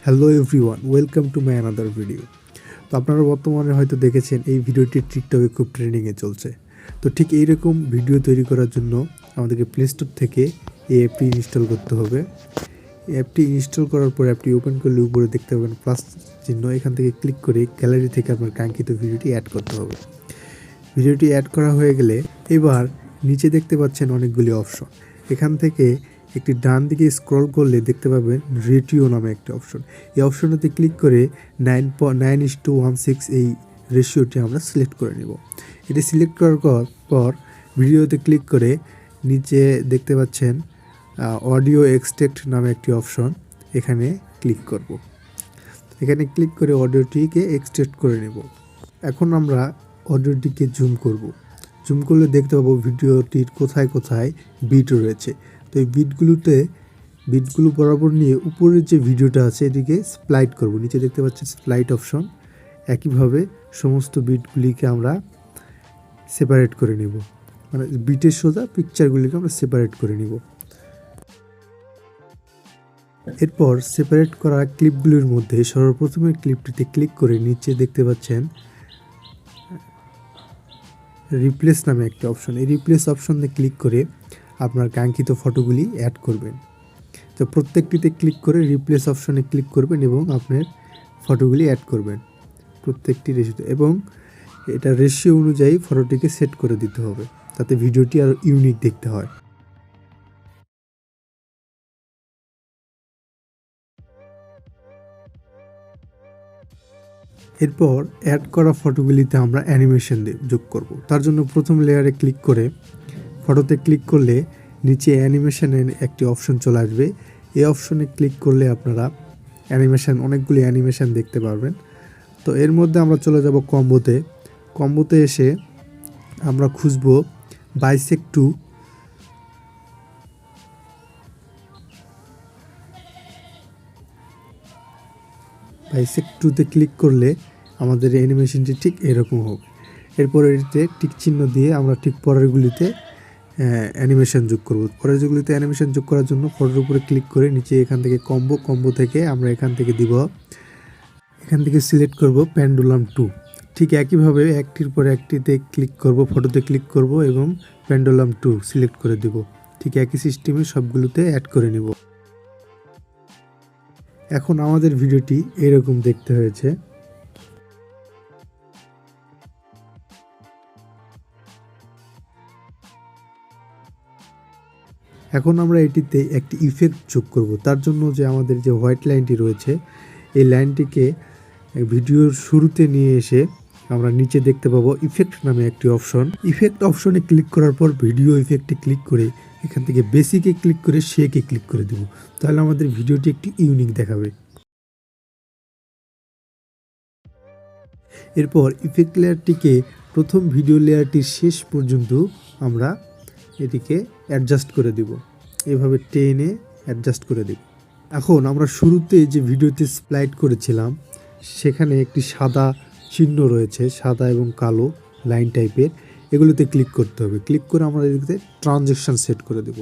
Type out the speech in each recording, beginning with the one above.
Hello everyone, welcome to my another video. তো আপনারা বর্তমানে হয়তো দেখেছেন এই ভিডিওটি টিকটকে খুব ট্রেন্ডিংয়ে চলছে। তো ঠিক এইরকম ভিডিও তৈরি করার জন্য আমাদেরকে প্লে স্টোর থেকে এই অ্যাপটি ইনস্টল করতে হবে। এই অ্যাপটি ইনস্টল করার পর অ্যাপটি ওপেন করলে উপরে দেখতে পাবেন প্লাস চিহ্ন, এখান থেকে ক্লিক করে গ্যালারি থেকে আপনার কাঙ্ক্ষিত ভিডিওটি অ্যাড করতে হবে। ভিডিওটি অ্যাড করা হয়ে গেলে এবার নিচে দেখতে পাচ্ছেন অনেকগুলি অপশন। এখান থেকে একটি ডান দিকে স্ক্রল করলে দেখতে পাবেন রেটিও নামে একটা অপশন। এই অপশনটাতে ক্লিক করে 9:1:16 এই রেশিওটি আমরা সিলেক্ট করে নেব। এটি সিলেক্ট করার পর ভিডিওতে ক্লিক করে নিচে দেখতে পাচ্ছেন অডিও এক্সট্রাক্ট নামে একটি অপশন, এখানে ক্লিক করব। এখানে ক্লিক করে অডিওটিকে এক্সট্রাক্ট করে নেব। এখন আমরা অডিওটিকে জুম করব। জুম করলে দেখতে পাবো ভিডিওটির কোথায় কোথায় বিট রয়েছে। তো এই বিটগুলো বরাবর নিয়ে উপরের যে ভিডিওটা আছে এটিকে স্প্লাইট করব। নিচে দেখতে পাচ্ছি স্প্লাইট অপশন। একইভাবে সমস্ত বিটগুলিকে আমরা সেপারেট করে নিব, মানে বিটের সোজা পিকচারগুলিকে আমরা সেপারেট করে নিব। এরপর সেপারেট করা ক্লিপগুলির মধ্যে সর্বপ্রথমে ক্লিপটিতে ক্লিক করে নিচে দেখতে পাচ্ছেন রিপ্লেস নামে একটা অপশন। এই রিপ্লেস অপশনে ক্লিক করে আপনার কাঙ্ক্ষিত ফটোগুলি অ্যাড করবেন। তো প্রত্যেকটিতে ক্লিক করে রিপ্লেস অপশনে ক্লিক করবেন এবং আপনার ফটোগুলি অ্যাড করবেন প্রত্যেকটি রেশিওতে, এবং এটা রেশিও অনুযায়ী ফটোটিকে সেট করে দিতে হবে তাতে ভিডিওটি আরও ইউনিক দেখতে হয়। এরপর অ্যাড করা ফটোগুলিতে আমরা অ্যানিমেশন যোগ করব। তার জন্য প্রথম লেয়ারে ক্লিক করে ফটোতে ক্লিক করলে নিচে অ্যানিমেশনের একটি অপশন চলে আসবে। এই অপশনে ক্লিক করলে আপনারা অনেকগুলি অ্যানিমেশন দেখতে পারবেন। তো এর মধ্যে আমরা চলে যাব কম্বোতে এসে আমরা খুঁজব বাইসেক্ট 2। বাইসেক্ট 2তে ক্লিক করলে আমাদের অ্যানিমেশনটি ঠিক এরকম হবে। এরপর এটিতে টিক চিহ্ন দিয়ে আমরা ঠিক পরেরগুলিতে অ্যানিমেশন যোগ করব। পরেরগুলিতে অ্যানিমেশন যোগ করার জন্য ফটোর উপরে ক্লিক করে নিচে এখান থেকে কম্বো থেকে আমরা এখান থেকে সিলেক্ট করব পেন্ডুলাম 2। ঠিক একইভাবে একটির পর একটিতে ক্লিক করব, ফটোতে ক্লিক করব এবং পেন্ডুলাম 2 সিলেক্ট করে দেব। ঠিক একই সিস্টেমে সবগুলোতে অ্যাড করে নেব। এখন আমাদের ভিডিওটি এরকম দেখতে হয়েছে। এখন আমরা এটিতে একটি ইফেক্ট যোগ করব। তার জন্য যে আমাদের যে হোয়াইট লাইনটি রয়েছে এই লাইনটিকে ভিডিওর শুরুতে নিয়ে এসে আমরা নিচে দেখতে পাবো ইফেক্ট নামে একটি অপশন। ইফেক্ট অপশনে ক্লিক করার পর ভিডিও ইফেক্টে ক্লিক করে এখান থেকে বেসিকে ক্লিক করে শেকে ক্লিক করে দেব। তাহলে আমাদের ভিডিওটি একটি ইউনিক দেখাবে। এরপর ইফেক্ট লেয়ারটিকে প্রথম ভিডিও লেয়ারটির শেষ পর্যন্ত আমরা এটিকে অ্যাডজাস্ট করে দেব। এভাবে টেনে অ্যাডজাস্ট করে দেব। এখন আমরা শুরুতে যে ভিডিওতে স্প্লাইট করেছিলাম সেখানে একটি সাদা চিহ্ন রয়েছে, সাদা এবং কালো লাইন টাইপের, এগুলোতে ক্লিক করতে হবে। ক্লিক করে আমরা এদিকে ট্রানজ্যাকশান সেট করে দেব।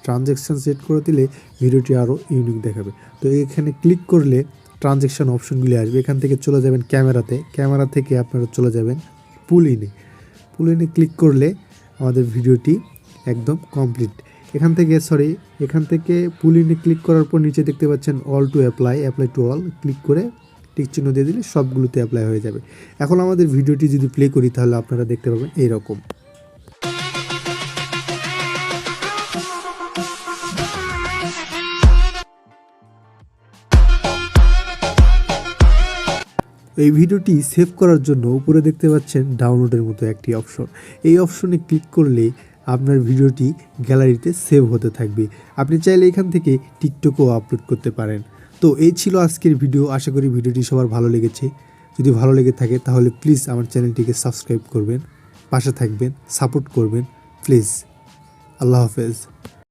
ট্রানজ্যাকশান সেট করে দিলে ভিডিওটি আরও ইউনিক দেখাবে। তো এখানে ক্লিক করলে ট্রানজ্যাকশান অপশনগুলি আসবে। এখান থেকে চলে যাবেন ক্যামেরা থেকে আপনারা চলে যাবেন পুল ইনে ক্লিক করলে আমাদের ভিডিওটি একদম কমপ্লিট। এখান থেকে পুল ইনে ক্লিক করার পর নিচে দেখতে পাচ্ছেন all to apply to all, click করে টিক চিহ্ন দিয়ে দিলে সবগুলোতে অ্যাপ্লাই হয়ে যাবে। এখন আমাদের ভিডিওটি যদি প্লে করি তাহলে আপনারা দেখতে পাবেন এইরকম। এই ভিডিওটি সেভ করার জন্য উপরে দেখতে পাচ্ছেন ডাউনলোডের মতো একটি অপশন। এই অপশনে ক্লিক করলে আপনার ভিডিওটি গ্যালারিতে সেভ হতে থাকবে। আপনি চাইলে এখান থেকে টিকটকেও আপলোড করতে পারেন। তো এই ছিল আজকের ভিডিও। আশা করি ভিডিওটি সবার ভালো লেগেছে। যদি ভালো লেগে থাকে তাহলে প্লিজ আমার চ্যানেলটিকে সাবস্ক্রাইব করবেন, পাশে থাকবেন, সাপোর্ট করবেন প্লিজ। আল্লাহ হাফেজ।